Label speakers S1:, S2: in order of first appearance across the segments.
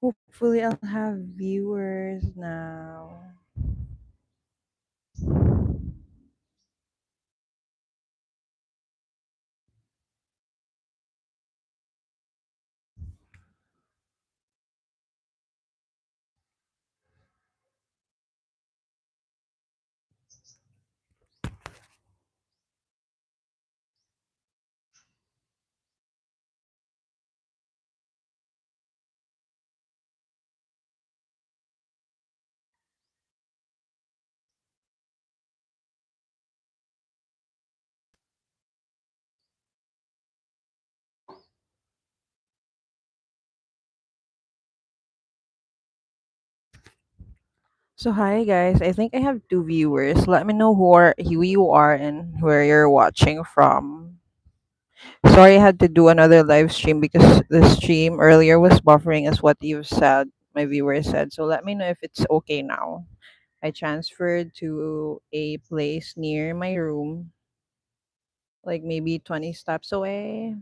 S1: Hopefully, I'll have viewers now. So hi guys, I think I have two viewers. Let me know who you are and where you're watching from. Sorry I had to do another live stream because the stream earlier was buffering as what you said, my viewer said. So let me know if it's okay now. I transferred to a place near my room, like maybe 20 steps away.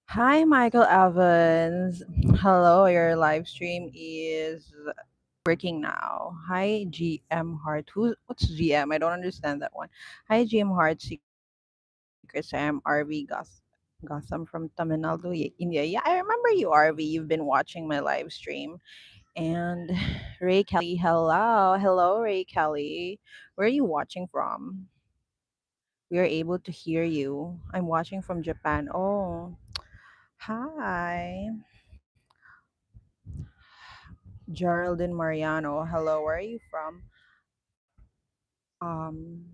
S1: Hi, Michael Evans. Hello, your live stream is working now. Hi, GM Heart. What's GM? I don't understand that one. Hi, GM Heart Secrets. I am RV Gotham from Tamil Nadu, India. Yeah, I remember you, RV. You've been watching my live stream. And Ray Kelly, hello. Hello, Ray Kelly. Where are you watching from? We are able to hear you. I'm watching from Japan. Oh, hi. Geraldine Mariano. Hello, where are you from? Um,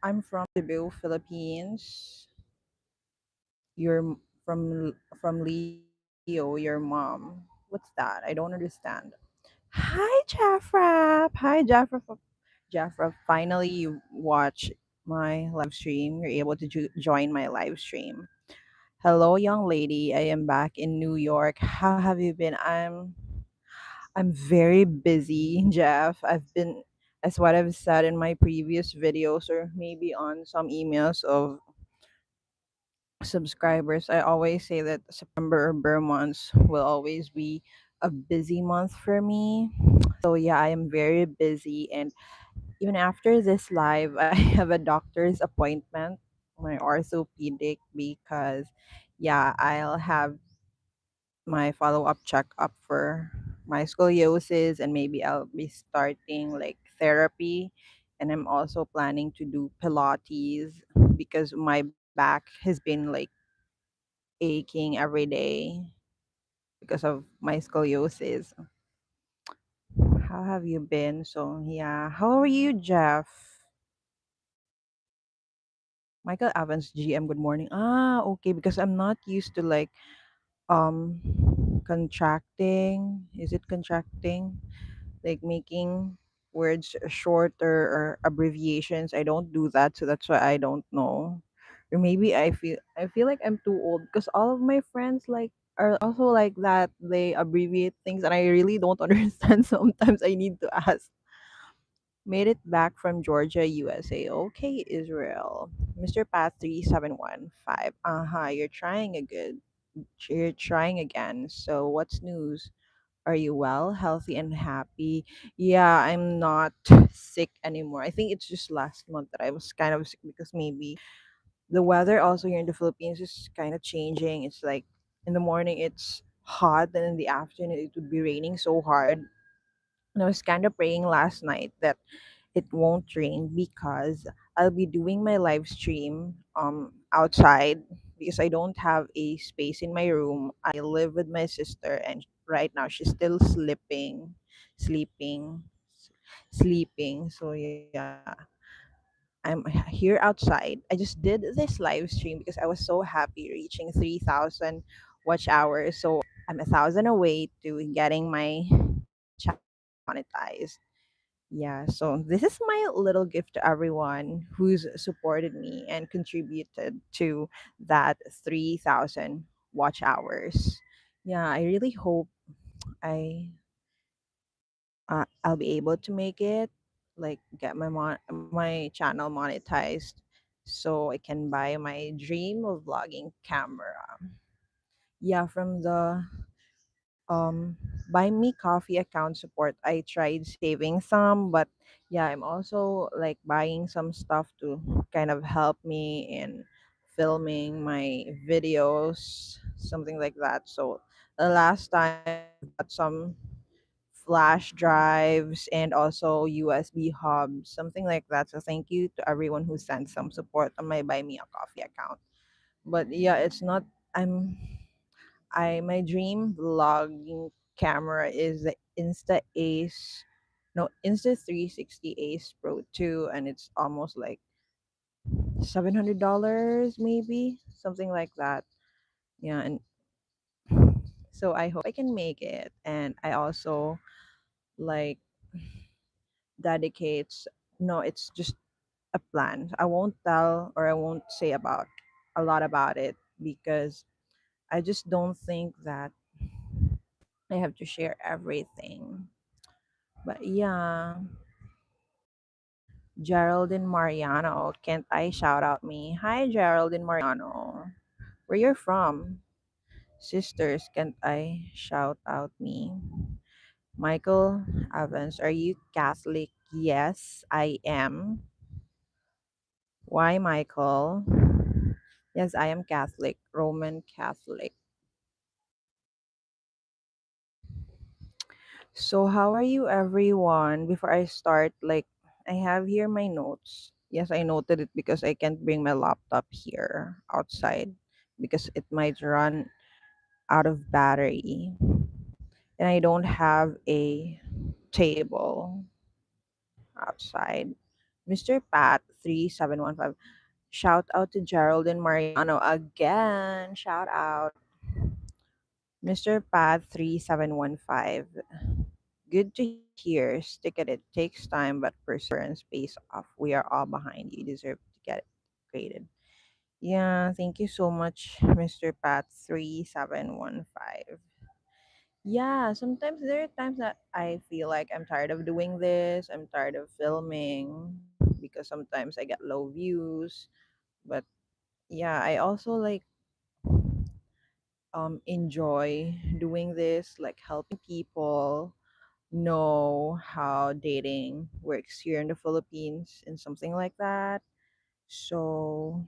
S1: I'm from Cebu, Philippines. From Leo, your mom. What's that? I don't understand. Hi, Jafra. Hi, Jafra. Jafra, finally you watch my live stream. You're able to join my live stream. Hello, young lady. I am back in New York. How have you been? I'm very busy, Jeff. I've been, as what I've said in my previous videos or maybe on some emails of subscribers, I always say that September or Burr months will always be a busy month for me. So yeah, I am very busy, and even after this live, I have a doctor's appointment, my orthopedic, because yeah, I'll have my follow-up checkup for my scoliosis, and maybe I'll be starting like therapy, and I'm also planning to do pilates because my back has been like aching every day because of my scoliosis. How have you been? So yeah, how are you, Jeff? Michael Evans, GM, good morning. Ah, okay, because I'm not used to like um contracting. Is it contracting? Like making words shorter or abbreviations. I don't do that, so that's why I don't know. Or maybe I feel like I'm too old because all of my friends like are also like that. They abbreviate things and I really don't understand. Sometimes I need to ask. Made it back from Georgia, USA. Okay, Israel. Mr. Pat 3715. Uh-huh, you're trying again. So what's news? Are you well, healthy, and happy? Yeah, I'm not sick anymore. I think it's just last month that I was kind of sick because maybe the weather also here in the Philippines is kind of changing. It's like in the morning it's hot, and in the afternoon it would be raining so hard. And I was kind of praying last night that it won't rain because I'll be doing my live stream outside because I don't have a space in my room. I live with my sister and right now she's still sleeping, sleeping. So yeah, I'm here outside. I just did this live stream because I was so happy reaching 3,000 watch hours. So I'm 1,000 away to getting my channel monetized. Yeah, so this is my little gift to everyone who's supported me and contributed to that 3,000 watch hours. Yeah, I really hope I I'll be able to make it, like get my channel monetized so I can buy my dream of vlogging camera. Yeah, from the buy me coffee account support, I tried saving some, but yeah, I'm also like buying some stuff to kind of help me in filming my videos, something like that. So the last time I bought some flash drives and also USB hubs, something like that. So thank you to everyone who sent some support on my buy me a coffee account. But yeah, it's not I'm I my dream vlogging camera is the Insta Ace, no, Insta 360 Ace Pro 2, and it's almost like $700 maybe, something like that. Yeah, and so I hope I can make it, and I also like dedicates. No, it's just a plan. I won't tell or I won't say about a lot about it because I just don't think that I have to share everything. But yeah, Geraldine Mariano, can't I shout out me? Hi, Geraldine Mariano. Where you're from? Sisters, can't I shout out me? Michael Evans, are you Catholic? Yes, I am. Why, Michael? Yes, I am Catholic, Roman Catholic. So, how are you, everyone? Before I start, like, I have here my notes. Yes, I noted it because I can't bring my laptop here outside because it might run out of battery. And I don't have a table outside. Mr. Pat 3715. Shout out to Geraldine Mariano again. Shout out. Mr. Pat 3715. Good to hear. Stick at it. Takes time, but perseverance pays off. We are all behind you. You deserve to get it graded. Yeah, thank you so much, Mr. Pat 3715. Yeah, sometimes there are times that I feel like I'm tired of doing this. I'm tired of filming because sometimes I get low views. But yeah, I also like enjoy doing this, like helping people know how dating works here in the Philippines and something like that. So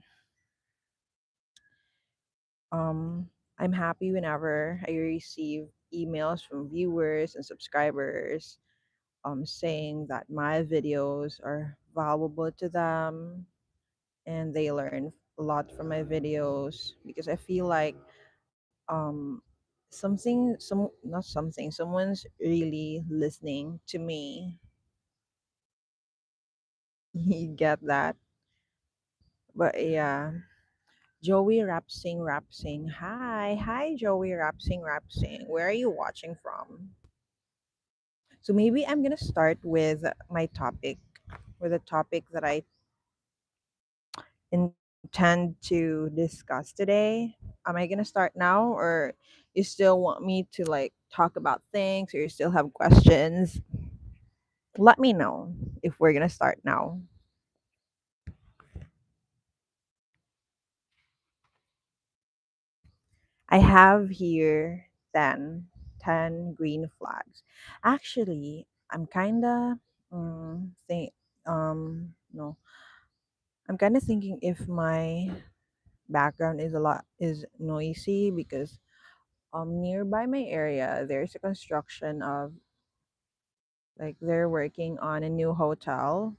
S1: um I'm happy whenever I receive emails from viewers and subscribers saying that my videos are valuable to them and they learn a lot from my videos because I feel like um some not something someone's really listening to me. You get that? But yeah, Joey Rapsing. Hi, Joey Rapsing. Where are you watching from? So maybe I'm gonna start with my topic, with a topic that I intend to discuss today. Am I gonna start now, or you still want me to like talk about things, or you still have questions? Let me know if we're gonna start now. I have here 10 green flags. Actually, I'm kinda think no, I'm kind of thinking if my background is noisy because nearby my area there's a construction of Like they're working on a new hotel.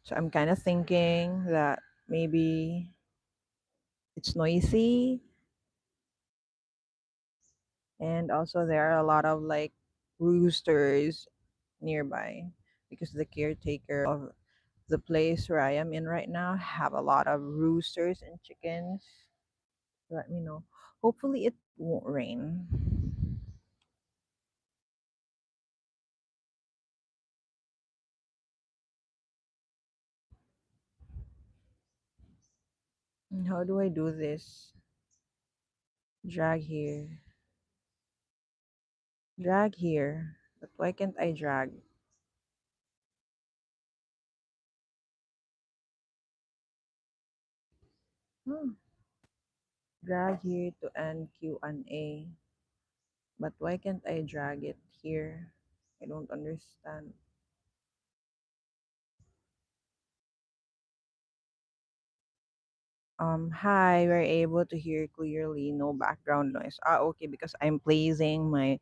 S1: So I'm kind of thinking that maybe it's noisy, and also there are a lot of like roosters nearby because the caretaker of the place where I am in right now have a lot of roosters and chickens. Let me know. Hopefully it won't rain. And how do I do this? Drag here. Drag here. But why can't I drag? Hmm. Drag here to end Q&A. But why can't I drag it here? I don't understand. Hi, we're able to hear clearly, no background noise. Ah, okay, because I'm placing my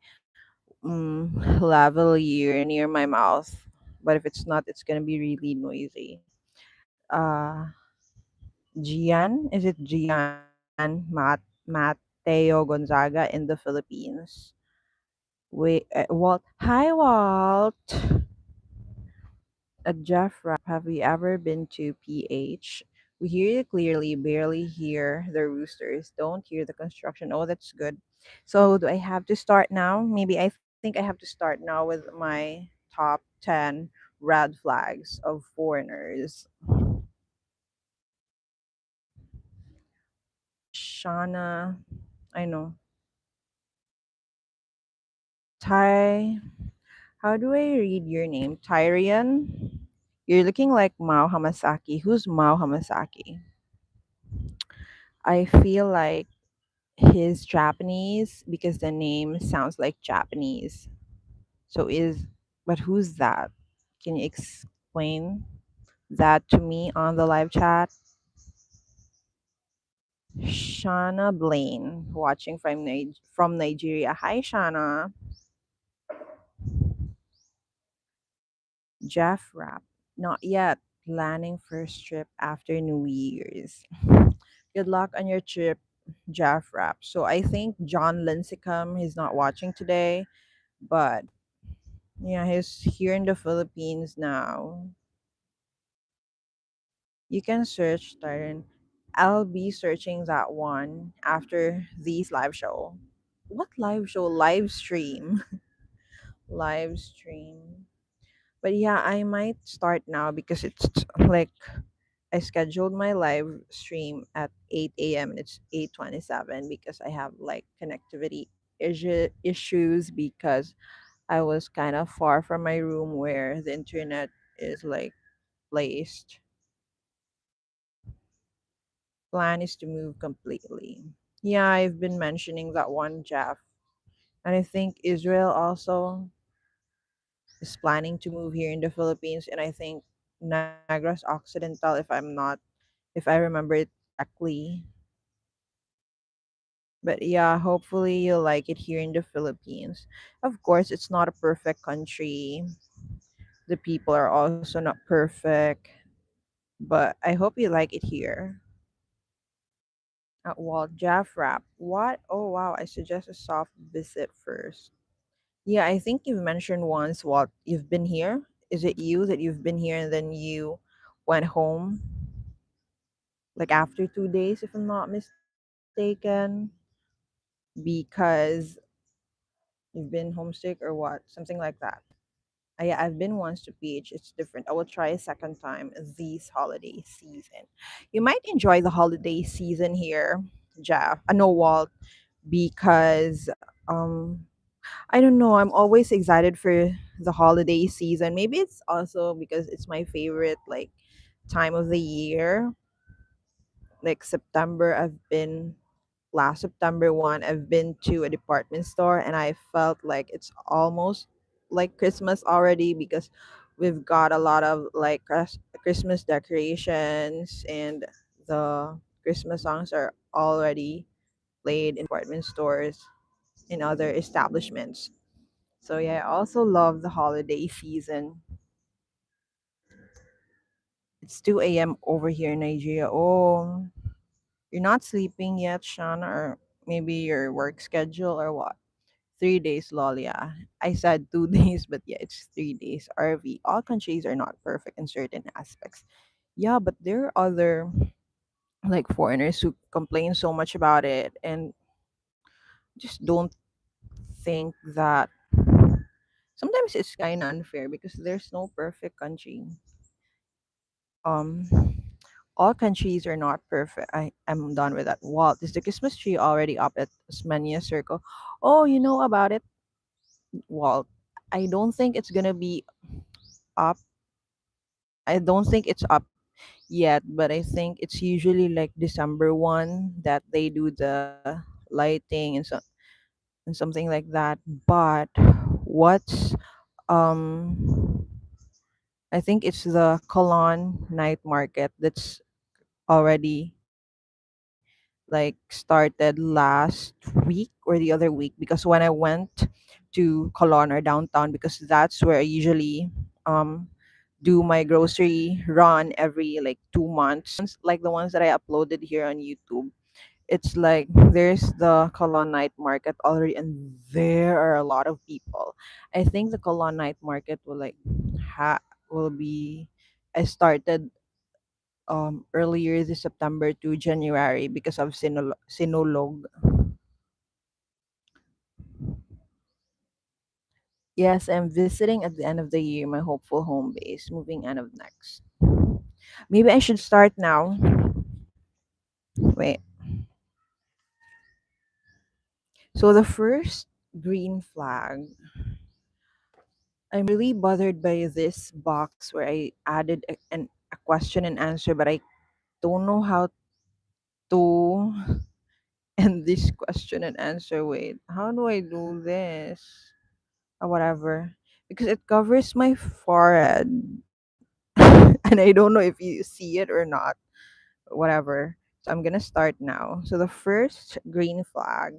S1: level ear near my mouth. But if it's not, it's gonna be really noisy. Uh, Gian, is it Mateo Gonzaga in the Philippines? Wait, Walt. Hi, Walt. Jeff Rapp, have we ever been to PH? We hear you clearly, barely hear the roosters, don't hear the construction. Oh, that's good. So, do I have to start now? Maybe I think I have to start now with my top 10 red flags of foreigners. Shana, I know. Ty, how do I read your name? Tyrion? You're looking like Mao Hamasaki. Who's Mao Hamasaki? I feel like he's Japanese because the name sounds like Japanese. So but who's that? Can you explain that to me on the live chat? Shana Blaine, watching from Nigeria. Hi, Shana. Jeff Rapp, not yet. Planning first trip after New Year's. Good luck on your trip, Jeff Rapp. So I think John Lincecum, he's not watching today, but yeah, he's here in the Philippines now. You can search Tyron. I'll be searching that one after this live show. What live show? Live stream. Live stream. But yeah, I might start now because it's like I scheduled my live stream at 8 a.m. and it's 8:27 because I have like connectivity issues because I was kind of far from my room where the internet is like placed. Plan is to move completely. Yeah, I've been mentioning that one, Jeff. And I think Israel also is planning to move here in the Philippines. And I think Negros Occidental, if I remember it correctly. But yeah, hopefully you'll like it here in the Philippines. Of course, it's not a perfect country. The people are also not perfect. But I hope you like it here. Well, Jeff Rap. What? Oh, wow. I suggest a soft visit first. Yeah, I think you've mentioned once what you've been here. Is it you that you've been here and then you went home like after 2 days, if I'm not mistaken, because you've been homesick or what? Something like that. Yeah, I've been once to PH. It's different. I will try a second time this holiday season. You might enjoy the holiday season here, Jeff. No, Walt, because um I don't know. I'm always excited for the holiday season. Maybe it's also because it's my favorite like time of the year. Like September, last September one, I've been to a department store and I felt like it's almost like Christmas already because we've got a lot of like Christmas decorations and the Christmas songs are already played in department stores in other establishments. So yeah, I also love the holiday season. It's 2 a.m. over here in Nigeria. Oh, you're not sleeping yet, Shana, or maybe your work schedule or what? 3 days, lol, yeah. I said 2 days, but yeah, it's 3 days. RV. All countries are not perfect in certain aspects. Yeah, but there are other like foreigners who complain so much about it and just don't think that sometimes it's kind of unfair because there's no perfect country. Um, all countries are not perfect. I'm done with that. Walt, is the Christmas tree already up at Osmania Circle? Oh, you know about it, Walt. I don't think it's gonna be up. I don't think it's up yet, but I think it's usually like December 1 that they do the lighting and something like that. But what's I think it's the Cologne night market that's already like started last week or the other week, because when I went to Cologne or downtown, because that's where I usually do my grocery run every like 2 months, like the ones that I uploaded here on YouTube. It's like there's the Cologne night market already, and there are a lot of people. I think the Cologne night market will like will be. I started earlier this September to January because of Sinulog. Yes, I'm visiting at the end of the year my hopeful home base, moving end of next. Maybe I should start now. Wait. So the first green flag, I'm really bothered by this box where I added a question and answer, but I don't know how to end this question and answer. Wait, how do I do this? Or whatever. Because it covers my forehead. And I don't know if you see it or not. Whatever. So I'm gonna start now. So the first green flag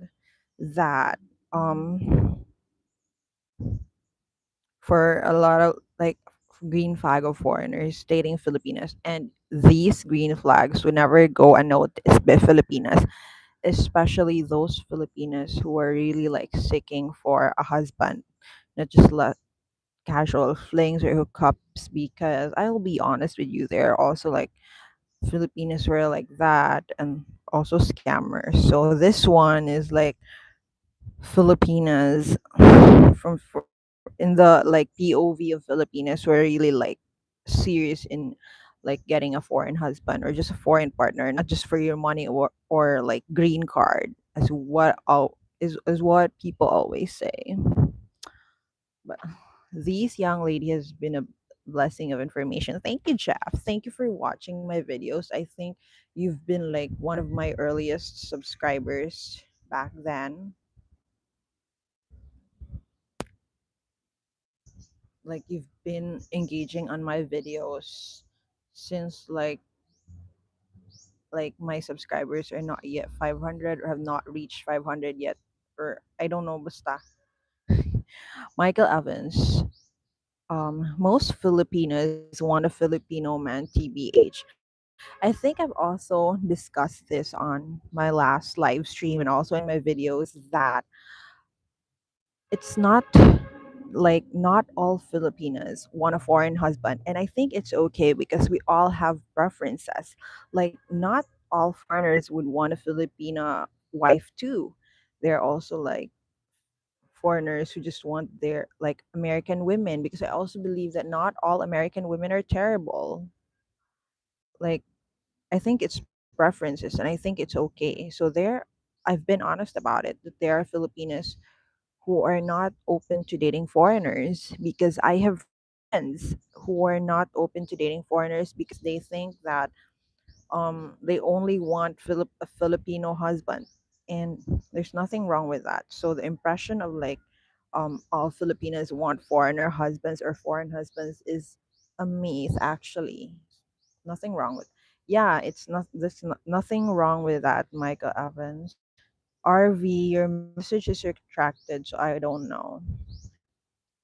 S1: that for a lot of like green flag of foreigners dating Filipinas, and these green flags would never go unnoticed by Filipinas, especially those Filipinas who are really like seeking for a husband, not just casual flings or hookups. Because I'll be honest with you, there are also like Filipinas were like that and also scammers. So this one is like Filipinas in the like POV of Filipinas who are really like serious in like getting a foreign husband or just a foreign partner, not just for your money or like green card, as what is what people always say. But these young lady has been a blessing of information. Thank you, Jeff. Thank you for watching my videos. I think you've been like one of my earliest subscribers back then. Like you've been engaging on my videos since like my subscribers are not yet 500 or have not reached 500 yet, or I don't know, basta. Michael Evans. Most Filipinos want a Filipino man, TBH. I think I've also discussed this on my last live stream and also in my videos that it's not like not all Filipinas want a foreign husband. And I think it's okay because we all have preferences. Like, not all foreigners would want a Filipina wife too. There are also like foreigners who just want their like American women, because I also believe that not all American women are terrible. Like, I think it's preferences and I think it's okay. So there, I've been honest about it, that there are Filipinas who are not open to dating foreigners, because I have friends who are not open to dating foreigners because they think that they only want a Filipino husband, and there's nothing wrong with that. So the impression of like all Filipinas want foreigner husbands or foreign husbands is a myth actually. Nothing wrong with, yeah, it's not, nothing wrong with that, Michael Evans. RV, your message is retracted, so I don't know.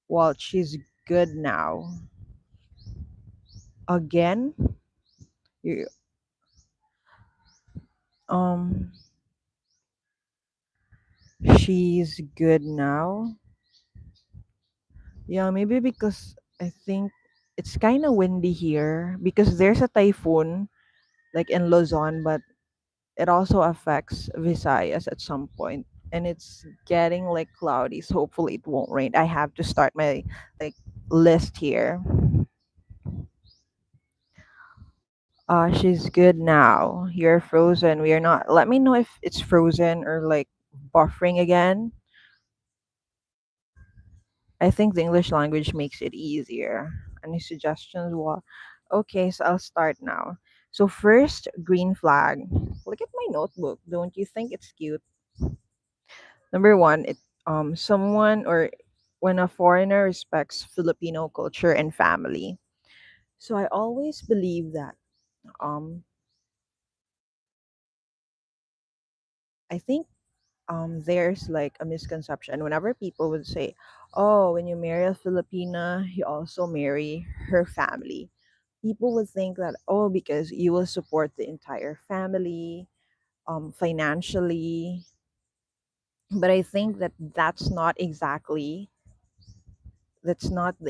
S1: Well, she's good now. Again, you um, she's good now. Yeah, maybe because I think it's kind of windy here because there's a typhoon like in Luzon, but it also affects Visayas at some point, and it's getting like cloudy. So hopefully it won't rain. I have to start my like list here. She's good now. You're frozen. We are not. Let me know if it's frozen or like buffering again. I think the English language makes it easier. Any suggestions? What? Okay, so I'll start now. So first, green flag. Look at my notebook. Don't you think it's cute? Number one, it someone or when a foreigner respects Filipino culture and family. So I always believe that um I think there's like a misconception whenever people would say, "Oh, when you marry a Filipina, you also marry her family." People would think that, oh, because you will support the entire family financially. But I think that that's not the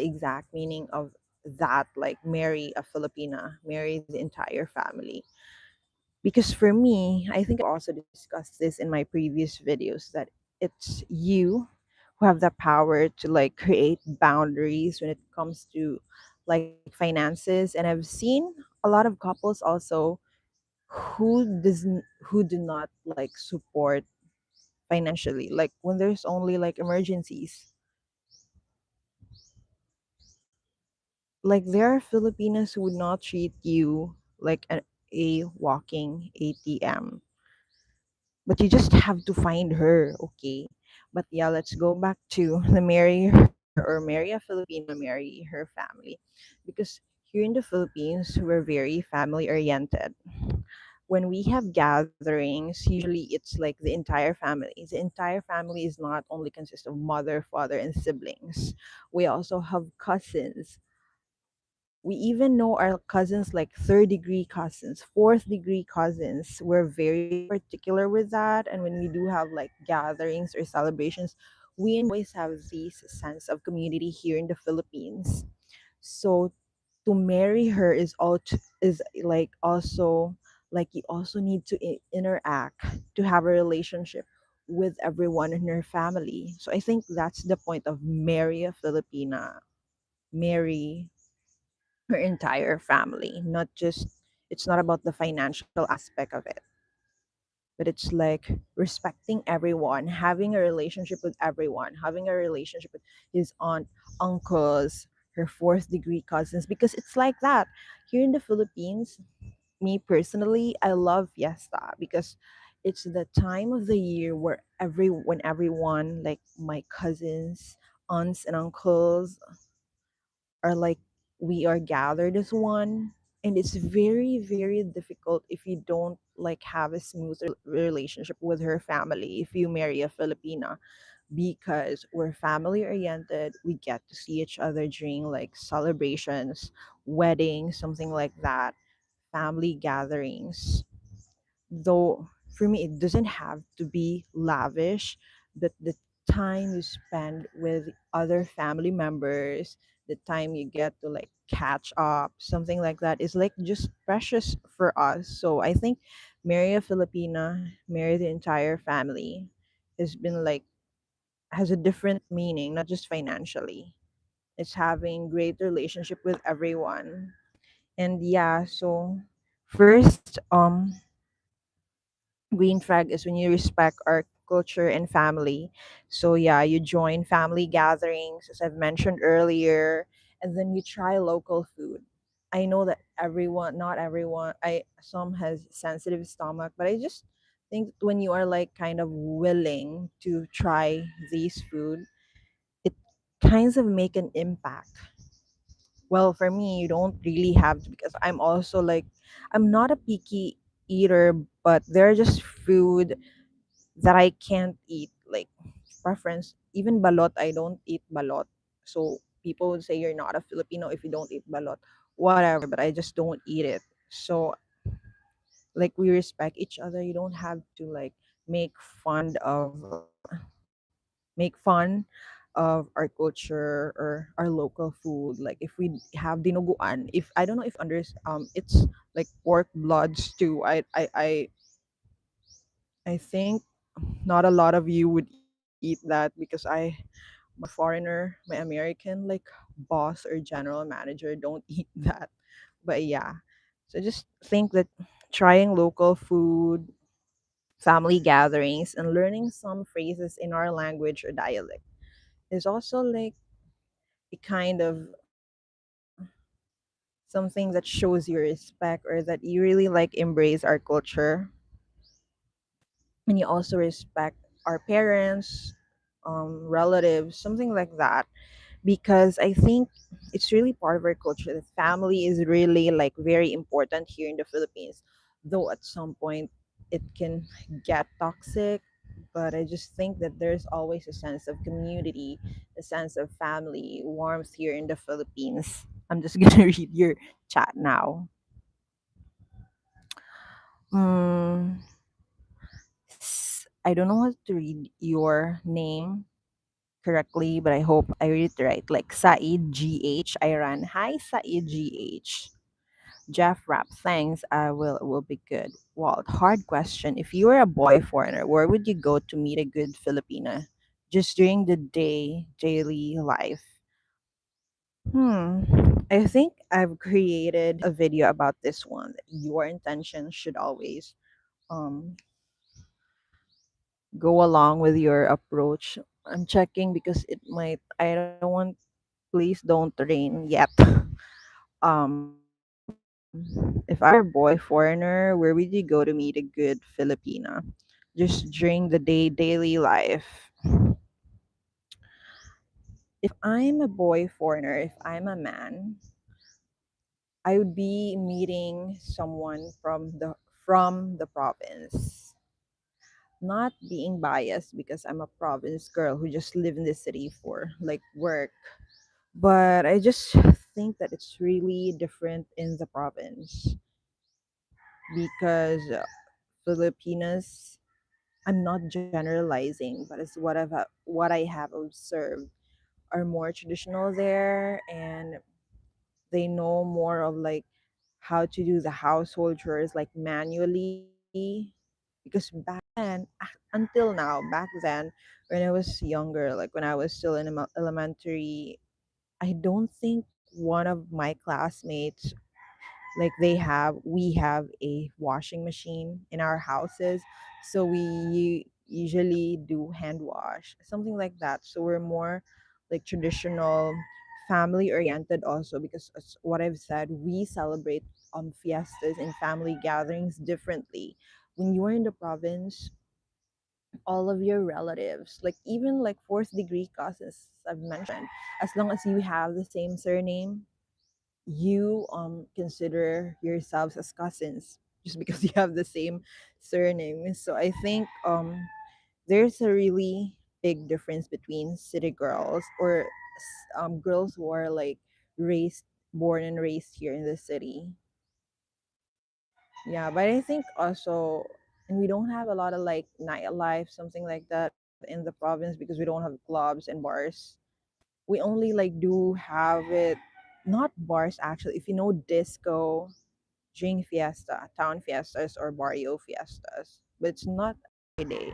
S1: exact meaning of that, like marry a Filipina, marry the entire family. Because for me, I think I've also discussed this in my previous videos that it's you who have the power to like create boundaries when it comes to like finances. And I've seen a lot of couples also who do not like support financially, like when there's only like emergencies. Like there are Filipinos who would not treat you like a walking ATM, but you just have to find her, okay? But yeah, let's go back to the marry her or marry a Filipino, marry her family, because here in the Philippines we're very family oriented. When we have gatherings, usually it's like the entire family. The entire family is not only consist of mother, father, and siblings. We also have cousins. We even know our cousins, like third degree cousins, fourth degree cousins. We're very particular with that. And when we do have like gatherings or celebrations, we always have this sense of community here in the Philippines. So to marry her is like also like you also need to interact to have a relationship with everyone in her family. So I think that's the point of marry a Filipina, marry her entire family, not just it's not about the financial aspect of it, but it's like respecting everyone, having a relationship with everyone, having a relationship with his aunt, uncles, her fourth degree cousins, because it's like that here in the Philippines. Me personally, I love fiesta because it's the time of the year where everyone like my cousins, aunts and uncles are like we are gathered as one. And it's very very difficult if you don't like have a smooth relationship with her family if you marry a Filipina, because we're family oriented. We get to see each other during like celebrations, weddings, something like that, family gatherings. Though for me it doesn't have to be lavish, but the time you spend with other family members, the time you get to like catch up, something like that is like just precious for us. So I think marry a Filipina, marry the entire family has been like has a different meaning, not just financially. It's having great relationship with everyone. And yeah, so first green flag is when you respect our culture and family. So yeah, you join family gatherings, as I've mentioned earlier, and then you try local food. I know that not everyone, I some has sensitive stomach, but I just think when you are like kind of willing to try these food, it kinds of make an impact. Well, for me, you don't really have to, because I'm also like I'm not a picky eater, but there are just food that I can't eat, like preference. Even balot, I don't eat balot. So people would say you're not a Filipino if you don't eat balot, whatever. But I just don't eat it. So like we respect each other. You don't have to like make fun of make fun of our culture or our local food. Like if we have dinuguan, if I don't know if under it's like pork blood stew. I think not a lot of you would eat that because my foreigner, my American like boss or general manager don't eat that. But yeah. So just think that trying local food, family gatherings, and learning some phrases in our language or dialect is also like a kind of something that shows your respect or that you really like embrace our culture and you also respect our parents, relatives, something like that. Because I think it's really part of our culture that family is really like very important here in the Philippines. Though at some point it can get toxic, but I just think that there's always a sense of community, a sense of family, warmth here in the Philippines. I'm just gonna read your chat now. Mm, I don't know how to read your name correctly, but I hope I read it right. Like Said GH Iran. Hi Said GH. Jeff Rapp, thanks. I will be good. Walt, hard question. If you were a boy foreigner, where would you go to meet a good Filipina? Just during the daily life. Hmm. I think I've created a video about this one. Your intention should always um go along with your approach. I'm checking because it might I don't want please don't rain yet. If I were a boy foreigner, where would you go to meet a good Filipina? Just during the daily life. If I'm a boy foreigner, if I'm a man, I would be meeting someone from the province. Not being biased because I'm a province girl who just live in the city for like work. But I just think that it's really different in the province because Filipinas, I'm not generalizing, but it's what I have observed are more traditional there, and they know more of like how to do the household chores like manually. Because back then, until now, back then, when I was younger, like when I was still in elementary, I don't think one of my classmates like we have a washing machine in our houses, so we usually do hand wash, something like that. So we're more like traditional, family oriented also, because as what I've said, we celebrate fiestas and family gatherings differently. When you are in the province, all of your relatives, like even like fourth degree cousins I've mentioned, as long as you have the same surname, you consider yourselves as cousins just because you have the same surname. So I think there's a really big difference between city girls or girls who are like raised born and raised here in the city. Yeah, but I think also, and we don't have a lot of like nightlife, something like that in the province because we don't have clubs and bars. We only like do have it, not bars actually. If you know disco, during fiesta, town fiestas or barrio fiestas, but it's not every day.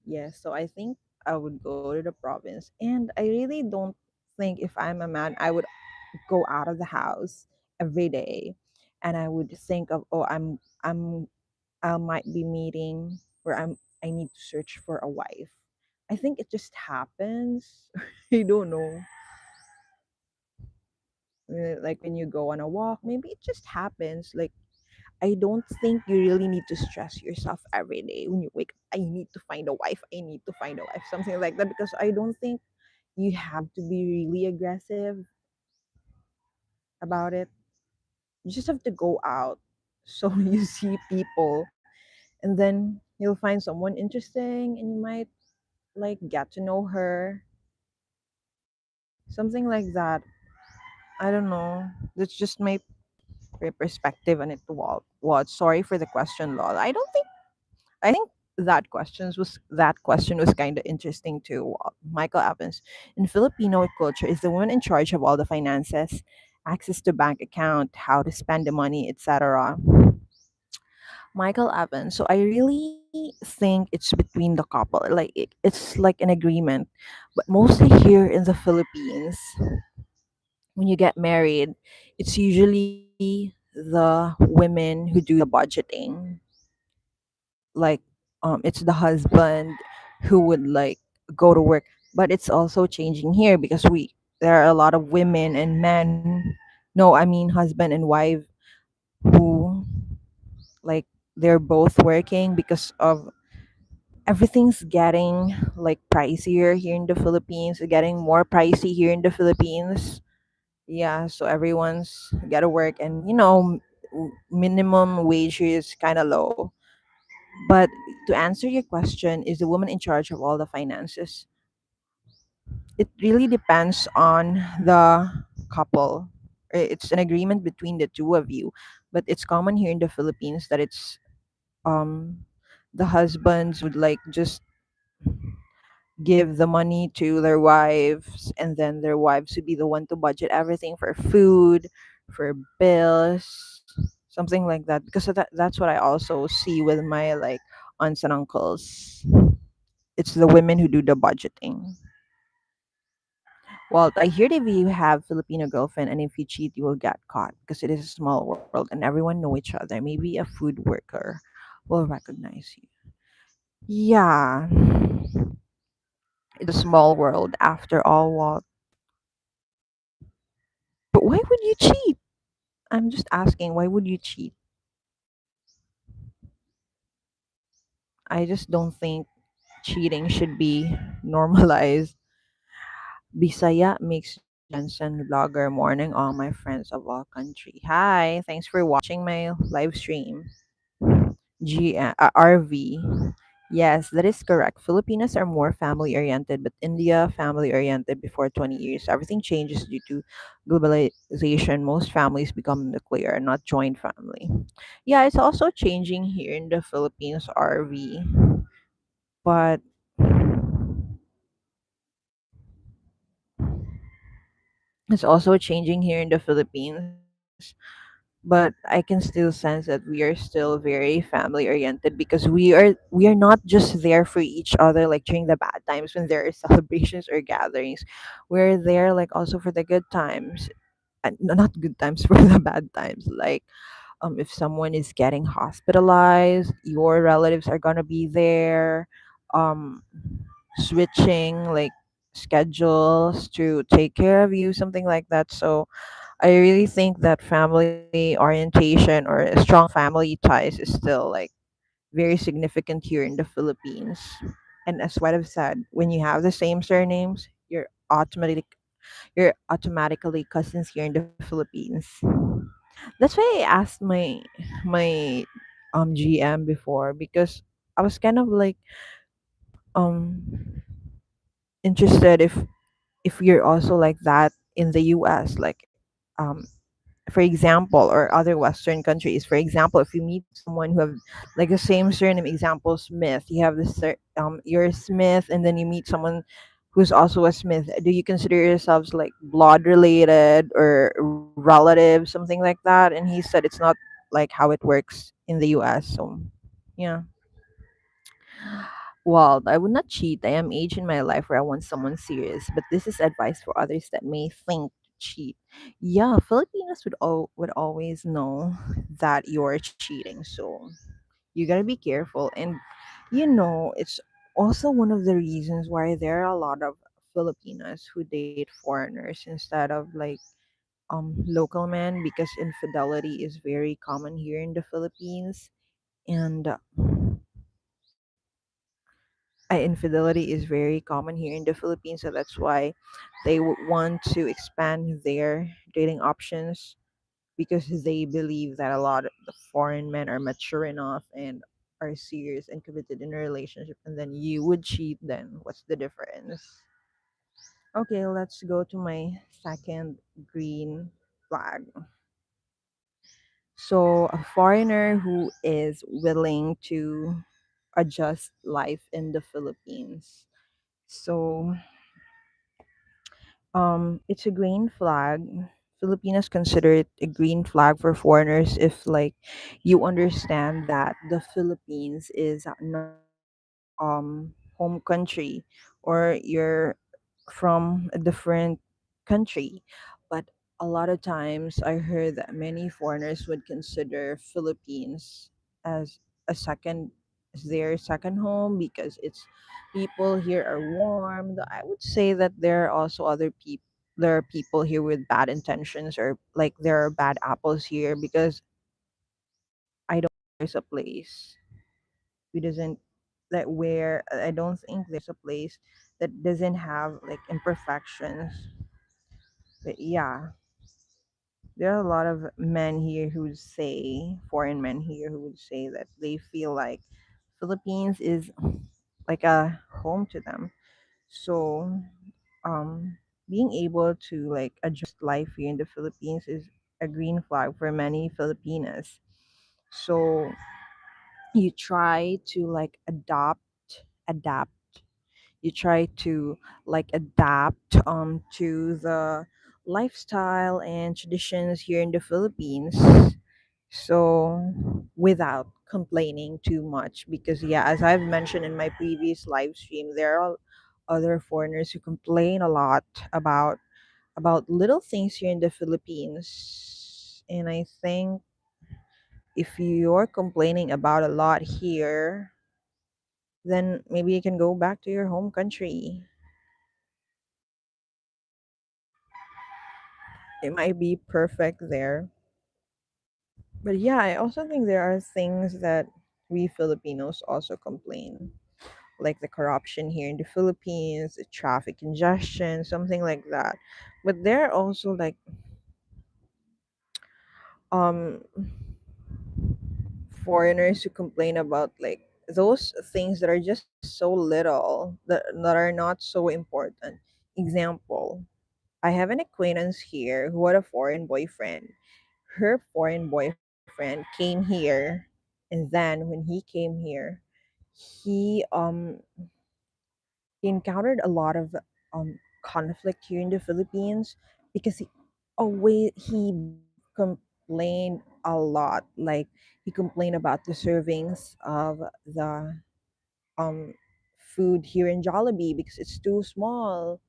S1: Yes, so I think I would go to the province, and I really don't think if I'm a man, I would go out of the house every day, and I would think of oh I might be meeting or I need to search for a wife. I think it just happens. I don't know. Like when you go on a walk, maybe it just happens. Like I don't think you really need to stress yourself every day when you wake up. I need to find a wife. I need to find a wife. Something like that. Because I don't think you have to be really aggressive about it. You just have to go out. So you see people and then you'll find someone interesting and you might like get to know her. something like that. I don't know. That's just my perspective on it. What? Sorry for the question, lol. I don't think. I think that question was kind of interesting too. Michael Evans, in Filipino culture, is the woman in charge of all the finances, access to bank account, how to spend the money, etc. Michael Evans. So I really think it's between the couple. Like it's like an agreement, but mostly here in the Philippines, when you get married, it's usually the women who do the budgeting. Like it's the husband who would like go to work, but it's also changing here because we there are a lot of women and men, no, I mean husband and wife, who like they're both working because of everything's getting like pricier here in the Philippines, getting more pricey here in the Philippines. Yeah, so everyone's gotta work, and minimum wage is kind of low. But to answer your question, is the woman in charge of all the finances? It really depends on the couple. It's an agreement between the two of you, but it's common here in the Philippines that it's um the husbands would like just give the money to their wives, and then their wives would be the one to budget everything for food, for bills, something like that, because of that's what I also see with my like aunts and uncles. It's the women who do the budgeting. Well, I hear that if you have Filipino girlfriend and if you cheat, you will get caught because it is a small world and everyone know each other. Maybe a food worker will recognize you. Yeah, it's a small world after all. What? But why would you cheat? I'm just asking. Why would you cheat? I just don't think cheating should be normalized. Bisaya makes Jensen vlogger morning all my friends of all country. Hi, thanks for watching my live stream. RV. Yes, that is correct. Filipinos are more family oriented, but India family oriented before 20 years. Everything changes due to globalization. Most families become nuclear, not joint family. Yeah, it's also changing here in the Philippines, RV. But it's also changing here in the Philippines. But I can still sense that we are still very family oriented because we are not just there for each other like during the bad times when there are celebrations or gatherings. We're there like also for the good times, and not good times, for the bad times. Like if someone is getting hospitalized, your relatives are gonna be there. Um, switching like schedules to take care of you, something like that. So I really think that family orientation or strong family ties is still like very significant here in the Philippines. And as what I've said, when you have the same surnames, you're automatically cousins here in the Philippines. That's why I asked my GM before, because I was kind of like um interested if you're also like that in the US, like for example, or other Western countries. For example, if you meet someone who have like the same surname, example Smith, you have this you're a Smith, and then you meet someone who's also a Smith. Do you consider yourselves like blood related or relatives, something like that? And he said it's not like how it works in the US. So yeah. Well, I would not cheat. I am age in my life where I want someone serious, but this is advice for others that may think to cheat. Yeah, Filipinos would always know that you're cheating, so you gotta be careful. And it's also one of the reasons why there are a lot of Filipinos who date foreigners instead of like local men, because infidelity is very common here in the Philippines. And infidelity is very common here in the Philippines, so that's why they would want to expand their dating options, because they believe that a lot of the foreign men are mature enough and are serious and committed in a relationship, and then you would cheat. Then what's the difference? Okay, let's go to my second green flag. So, a foreigner who is willing to adjust life in the Philippines. So, it's a green flag. Filipinos consider it a green flag for foreigners if, like, you understand that the Philippines is not your home country, or you're from a different country. But a lot of times I heard that many foreigners would consider Philippines as a second as their second home because it's people here are warm. I would say that there are also other people, there are people here with bad intentions, or like there are bad apples here because I don't think there's a place we doesn't that where I don't think there's a place that doesn't have like imperfections. But yeah, there are a lot of men here who would say, foreign men here who would say that they feel like Philippines is like a home to them. So, um, being able to like adjust life here in the Philippines is a green flag for many Filipinas. So you try to like adapt. You try to like adapt to the lifestyle and traditions here in the Philippines. So without complaining too much, because yeah, as I've mentioned in my previous live stream, there are other foreigners who complain a lot about little things here in the Philippines. And I think if you're complaining about a lot here, then maybe you can go back to your home country. It might be perfect there. But yeah, I also think there are things that we Filipinos also complain, like the corruption here in the Philippines, the traffic congestion, something like that. But there are also like um foreigners who complain about like those things that are just so little, that are not so important. Example, I have an acquaintance here who had a foreign boyfriend. Her foreign boyfriend came here, and then when he came here, he he encountered a lot of conflict here in the Philippines because he complained a lot. Like he complained about the servings of the um food here in Jollibee because it's too small.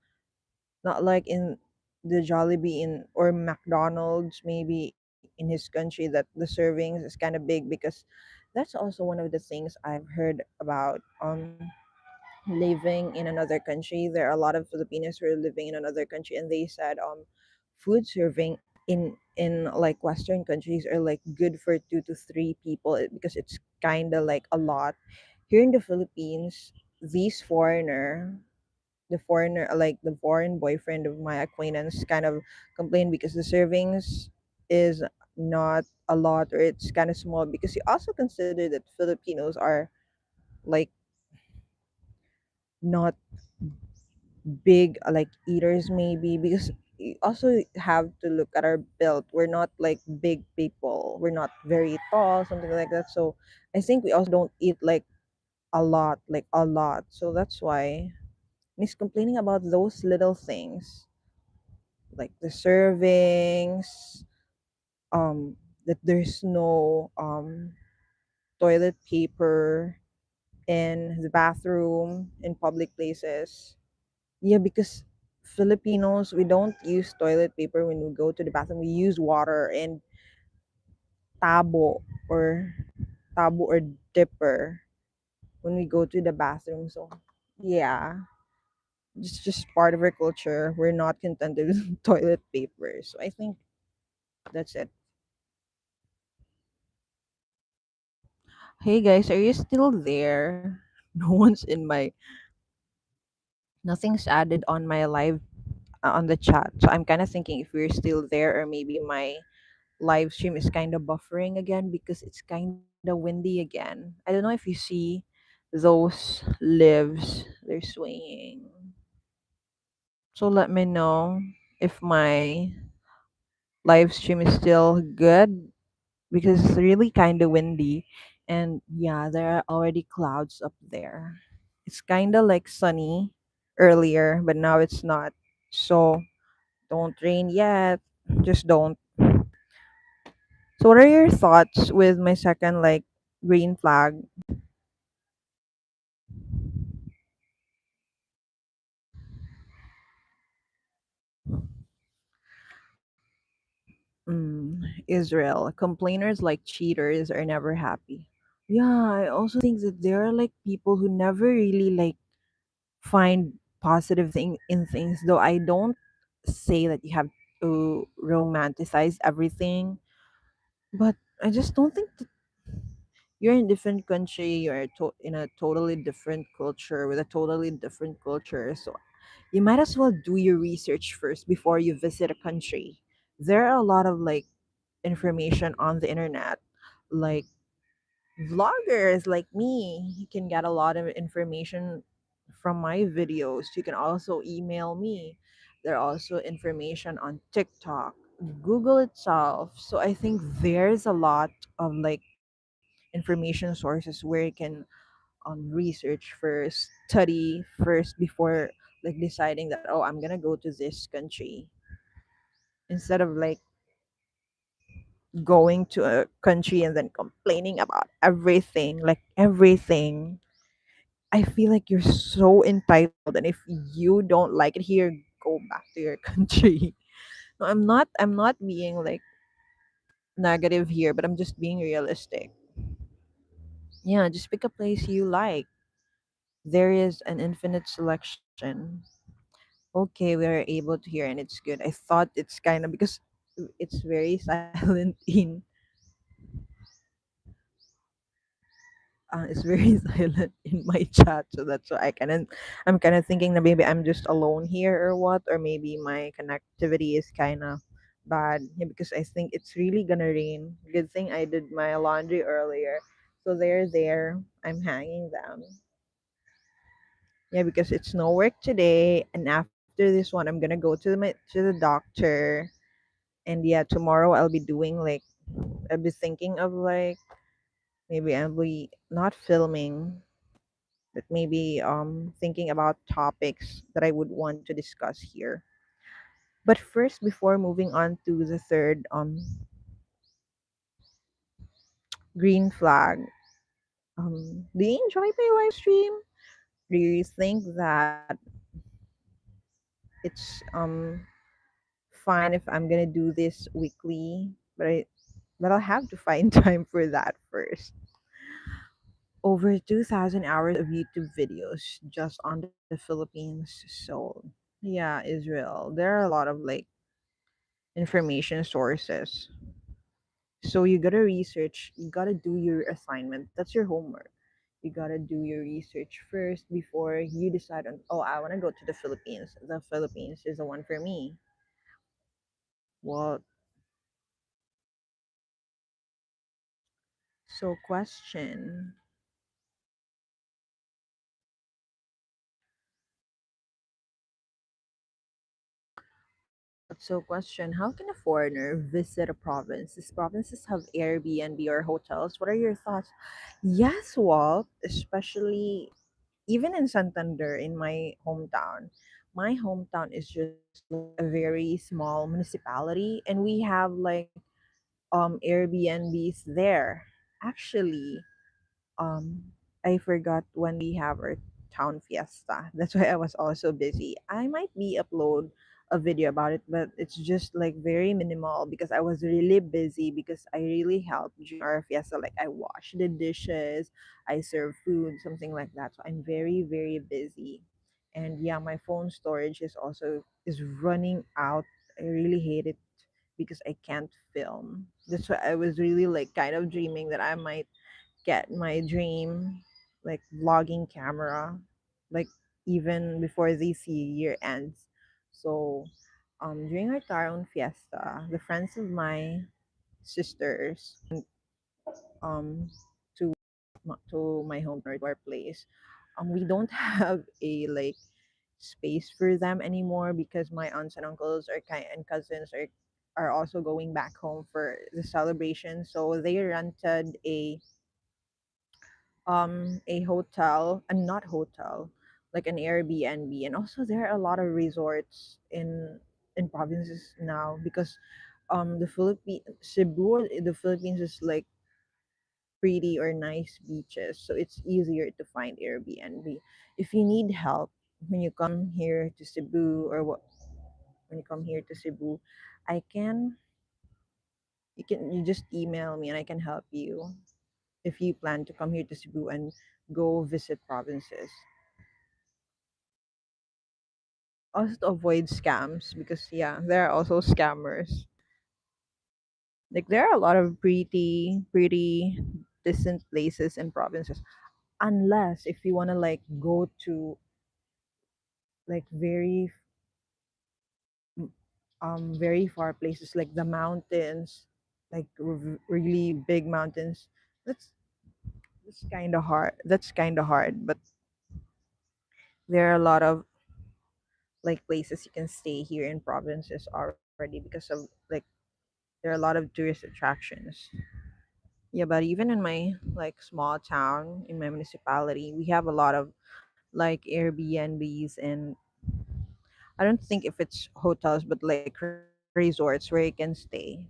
S1: Not like in the Jollibee in or McDonald's maybe in his country, that the servings is kind of big, because that's also one of the things I've heard about living in another country. There are a lot of Filipinos who are living in another country, and they said food serving in like Western countries are like good for 2 to 3 people, because it's kind of like a lot. Here in the Philippines, these foreigner like the foreign boyfriend of my acquaintance kind of complained because the servings is not a lot, or it's kind of small, because he also considered that Filipinos are like not big like eaters maybe, because you also have to look at our build. We're not like big people, we're not very tall, something like that. So I think we also don't eat like a lot. So that's why he's complaining about those little things, like the servings, that there's no toilet paper in the bathroom in public places. Yeah, because Filipinos, we don't use toilet paper when we go to the bathroom. We use water and tabo or or dipper when we go to the bathroom. So yeah, it's just part of our culture. We're not contented with toilet paper. So I think that's it. Hey guys, are you still there? No one's in my Nothing's added on my live on the chat. So I'm kind of thinking if we're still there, or maybe my live stream is kind of buffering again because it's kind of windy again. I don't know if you see those lives, they're swaying. So let me know if my live stream is still good because it's really kind of windy. And yeah, there are already clouds up there. It's kind of like sunny earlier, but now it's not. So don't rain yet. Just don't. So what are your thoughts with my second like green flag? Israel. Complainers like cheaters are never happy. Yeah, I also think that there are like people who never really like find positive thing in things. Though I don't say that you have to romanticize everything, but I just don't think that you're in a different country. In a totally different culture with a totally different culture. So you might as well do your research first before you visit a country. There are a lot of like information on the internet, like vloggers like me. You can get a lot of information from my videos. You can also email me. There are also information on TikTok, Google itself. So I think there's a lot of like information sources where you can research first, study first before like deciding that, oh, I'm gonna go to this country, instead of like going to a country and then complaining about everything, like everything. I feel like you're so entitled, and if you don't like it here, go back to your country. No, I'm not being like negative here, but I'm just being realistic. Yeah, just pick a place you like. There is an infinite selection. Okay, we are able to hear, and it's good. I thought it's kind of because it's very silent in it's very silent in my chat, so that's why I'm kind of thinking that maybe I'm just alone here or what, or maybe my connectivity is kind of bad. Yeah, because I think it's really gonna rain. Good thing I did my laundry earlier, so they're there. I'm hanging them. Yeah, because it's no work today, and after this one, I'm gonna go to the doctor, and yeah, tomorrow I'll be thinking of like maybe I'll be not filming, but maybe thinking about topics that I would want to discuss here. But first, before moving on to the third green flag, do you enjoy my live stream? Do you think that it's fine if I'm gonna do this weekly? But I'll have to find time for that first. Over 2,000 hours of YouTube videos just on the Philippines. So yeah, Israel. There are a lot of like information sources. So you gotta research, you gotta do your assignment. That's your homework. You gotta do your research first before you decide on, oh, I wanna go to the Philippines. The Philippines is the one for me. Well, so question. So question, how can a foreigner visit a province? These provinces have Airbnb or hotels. What are your thoughts? Yes, Walt, especially even in Santander, in my hometown. My hometown is just like a very small municipality, and we have like Airbnbs there. Actually, I forgot when we have our town fiesta. That's why I was also busy. I might be upload a video about it, but it's just like very minimal because I was really busy because I really helped during our fiesta. Like I wash the dishes, I serve food, something like that. So I'm very, very busy. And yeah, my phone storage is running out. I really hate it because I can't film. That's why I was really like kind of dreaming that I might get my dream like vlogging camera, like even before this year ends. So during our Taron fiesta, the friends of my sisters um to my hometown or to our place. We don't have a like space for them anymore because my aunts and uncles are kind and cousins are also going back home for the celebration. So they rented a hotel, and not hotel, like an Airbnb. And also there are a lot of resorts in provinces now because the Philippines, Cebu, the Philippines is like pretty or nice beaches, so it's easier to find Airbnb. If you need help when you come here to Cebu, or what when you come here to Cebu, I can you just email me and I can help you if you plan to come here to Cebu and go visit provinces. Also to avoid scams, because yeah, there are also scammers. Like there are a lot of pretty distant places in provinces, unless if you want to like go to like very far places like the mountains, like really big mountains. That's that's kind of hard. That's kind of hard, but there are a lot of like places you can stay here in provinces already because of like there are a lot of tourist attractions. Yeah, but even in my like small town, in my municipality, we have a lot of like Airbnbs, and I don't think if it's hotels, but like resorts where you can stay.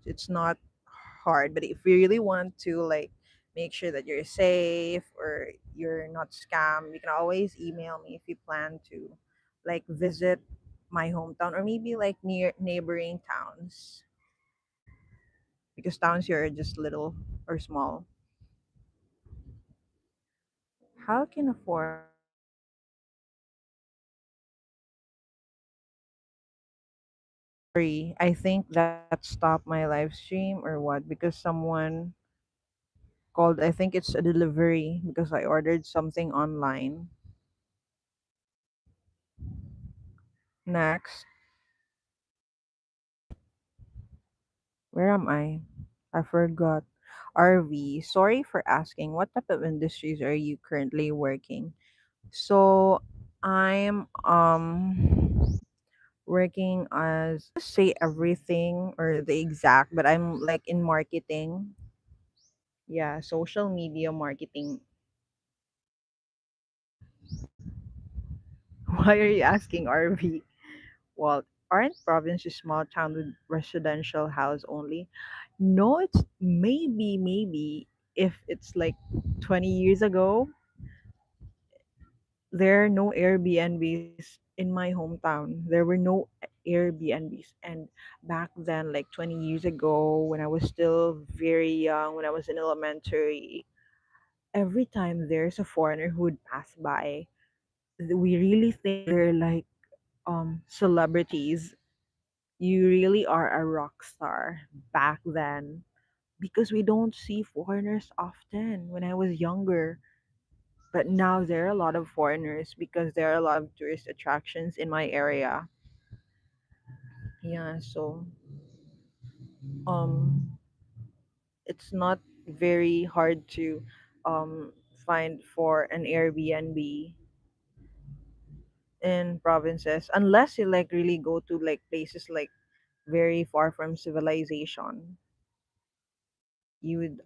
S1: It's not hard, but if you really want to like make sure that you're safe or you're not scammed, you can always email me if you plan to like visit my hometown, or maybe like near neighboring towns, because towns here are just little or small. How can a foreigner use sorry, I think that stopped my live stream or what, because someone called. I think it's a delivery because I ordered something online. Next, where am I? I forgot. RV. Sorry for asking. What type of industries are you currently working? So I'm working as say everything or the exact, but I'm like in marketing. Yeah, social media marketing. Why are you asking, RV? Well, aren't provinces small town with residential house only? No, it's maybe if it's like 20 years ago, there are no Airbnbs in my hometown. There were no Airbnbs. And back then, like 20 years ago, when I was still very young, when I was in elementary, every time there's a foreigner who would pass by, we really think they're like celebrities. You really are a rock star back then, because we don't see foreigners often when I was younger. But now there are a lot of foreigners because there are a lot of tourist attractions in my area. Yeah, so um it's not very hard to um find for an Airbnb in provinces, unless you like really go to like places like very far from civilization. You would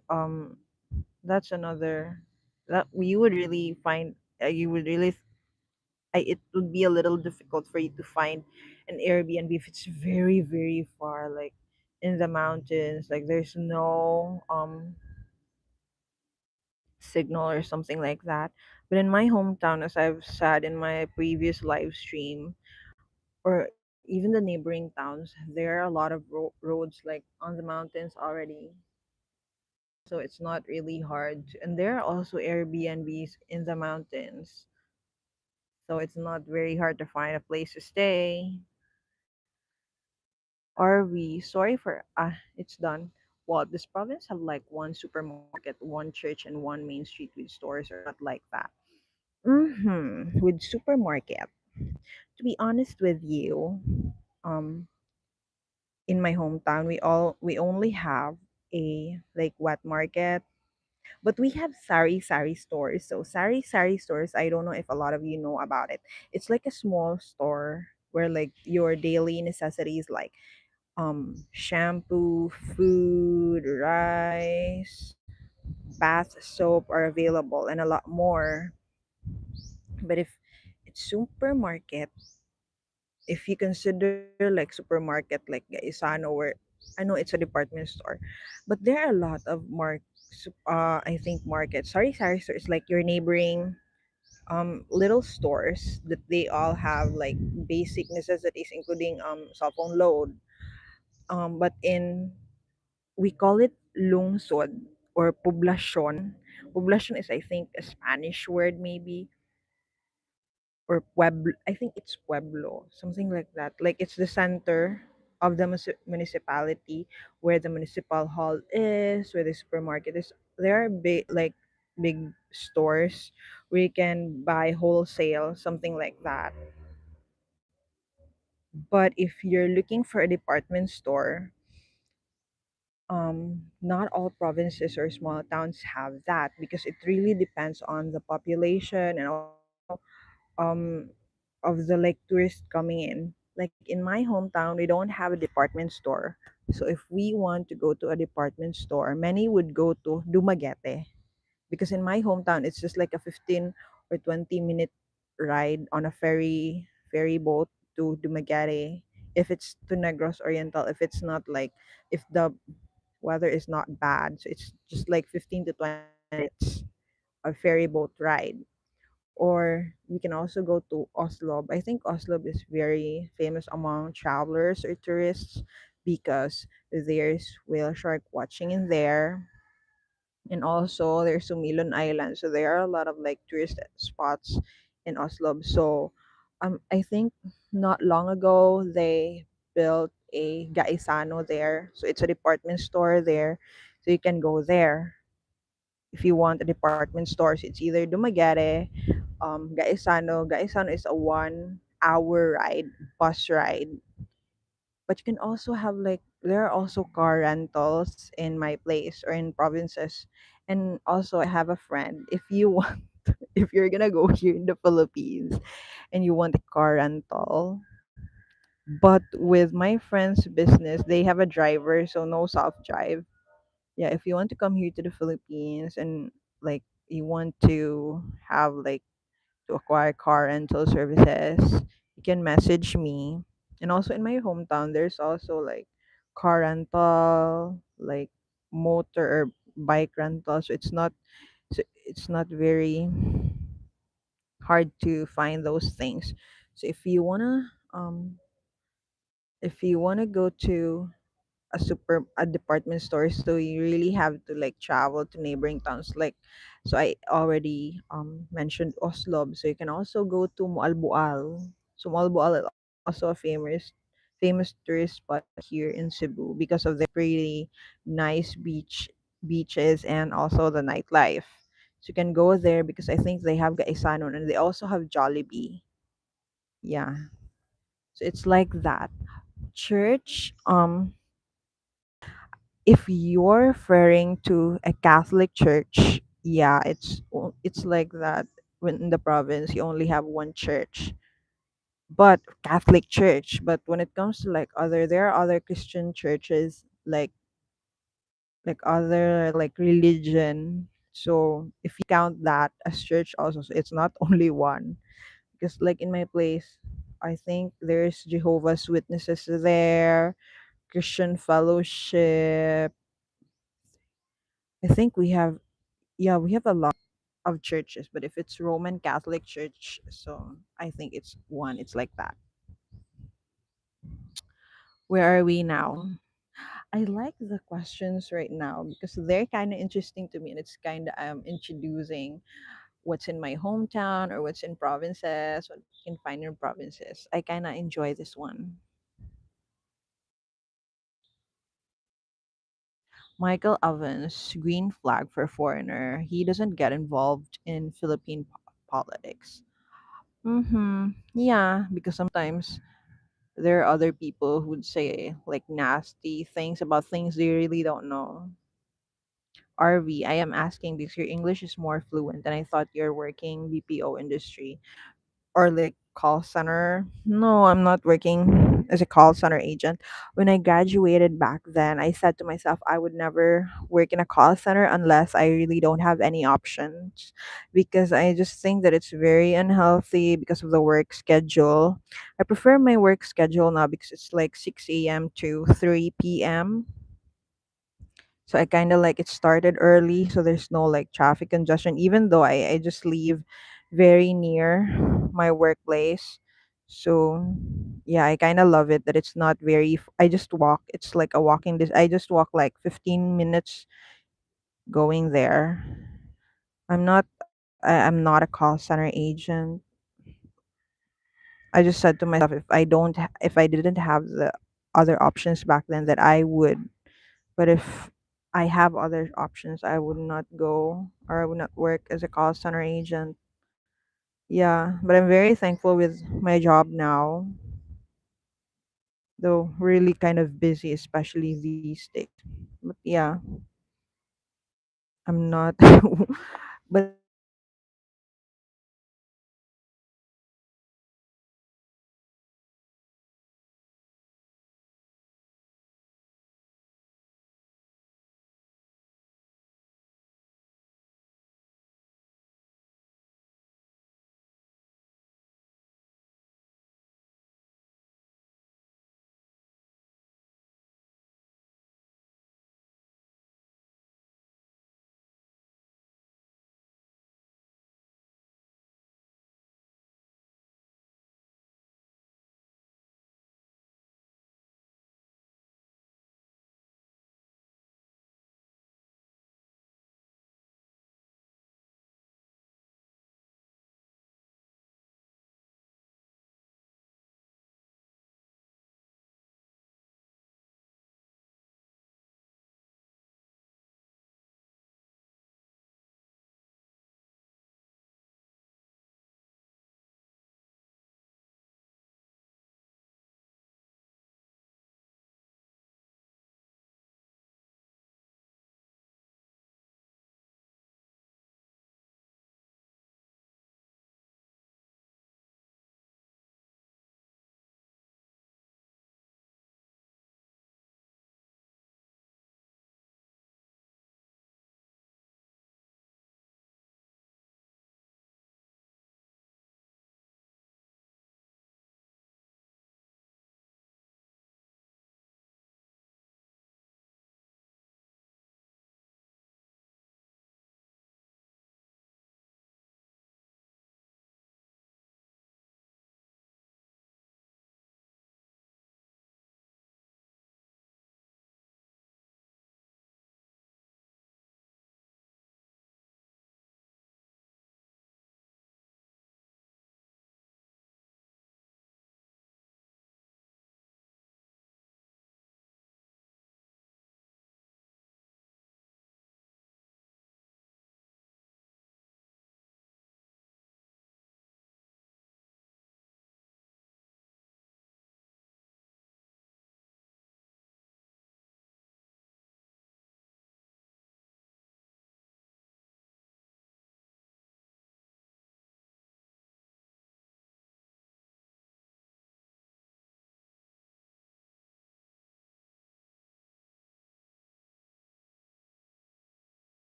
S1: that's another that you would really find you would really it would be a little difficult for you to find an Airbnb if it's very far, like in the mountains, like there's no signal or something like that. But in my hometown, as I've said in my previous live stream, or even the neighboring towns, there are a lot of roads like on the mountains already. So it's not really hard. And there are also Airbnbs in the mountains. So it's not very hard to find a place to stay. Are we sorry for it's done. Well, this province have like one supermarket, one church, and one main street with stores, or not like that. With supermarket, to be honest with you, um, in my hometown, we only have a like wet market, But we have sari stores. So sari stores, I don't know if a lot of you know about it. It's like a small store where like your daily necessities like shampoo, food, rice, bath soap are available and a lot more. But if it's supermarket, if you consider like supermarket like Gaisano where I know it's a department store, but there are a lot of I think markets. Sorry stores like your neighboring little stores that they all have like basic necessities including cell phone load. But in we call it lungsod or poblacion. Poblacion is I think a Spanish word maybe or pueblo. I think it's pueblo, something like that. Like it's the center of the municipality where the municipal hall is, where the supermarket is. There are big stores where you can buy wholesale, something like that. But if you're looking for a department store, not all provinces or small towns have that because it really depends on the population and also um of the like tourists coming in. Like in my hometown, we don't have a department store. So if we want to go to a department store, many would go to Dumaguete because in my hometown it's just like a 15 or 20-minute ride on a ferry boat to Dumaguete. If it's to Negros Oriental, if it's not like if the weather is not bad, so it's just like 15 to 20 minutes a ferry boat ride. Or we can also go to Oslo. I think Oslo is very famous among travelers or tourists because there's whale shark watching in there. And also there's Sumilon Island. So there are a lot of like tourist spots in Oslo. So I think not long ago they built a Gaisano there. So it's a department store there. So you can go there if you want a department store. So it's either Dumaguete, Gaisano. Gaisano is a 1 hour ride, bus ride. But you can also have like there are also car rentals in my place or in provinces. And also I have a friend. If you want if you're gonna go here in the Philippines and you want a car rental, but with my friend's business, they have a driver, so no self drive. Yeah, if you want to come here to the Philippines and like you want to have like to acquire car rental services, you can message me. And also in my hometown, there's also like car rental, like motor or bike rental. So it's not very hard to find those things. So if you wanna go to a department store, so you really have to like travel to neighboring towns like so I already mentioned Oslo, so you can also go to Moalboal. So Moalboal is also a famous tourist spot here in Cebu because of their pretty nice beaches and also the nightlife. So you can go there because I think they have Gaisanon and they also have Jollibee. Yeah, so it's like that. Church, if you're referring to a Catholic church, yeah, it's like that. When in the province, you only have one church, but Catholic church. But when it comes to like there are other Christian churches like other like religion. So if you count that as church also, so it's not only one. Because like in my place, I think there's Jehovah's Witnesses there, Christian Fellowship. I think we have a lot of churches, but if it's Roman Catholic Church, so I think it's one. It's like that. Where are we now? I like the questions right now because they're kind of interesting to me, and it's kind of introducing what's in my hometown or what's in provinces, what you can find in provinces. I kind of enjoy this one. Michael Evans, green flag for foreigner. He doesn't get involved in Philippine politics. Mm-hmm. Yeah, because sometimes there are other people who would say like nasty things about things they really don't know. RV, I am asking because your English is more fluent and I thought you're working BPO industry or like call center. No, I'm not working as a call center agent. When I graduated back then, I said to myself I would never work in a call center unless I really don't have any options because I just think that it's very unhealthy because of the work schedule. I prefer my work schedule now because it's like 6 a.m. to 3 p.m. So I kind of like it started early, so there's no like traffic congestion, even though I just live very near my workplace. So yeah, I kind of love it that it's not very, I just walk. It's like a walking this. I just walk like 15 minutes going there. I'm not a call center agent. I just said to myself if I didn't have the other options back then that I would. But if I have other options, I would not go or I would not work as a call center agent. Yeah, but I'm very thankful with my job now, though really kind of busy, especially these days. But yeah, I'm not. But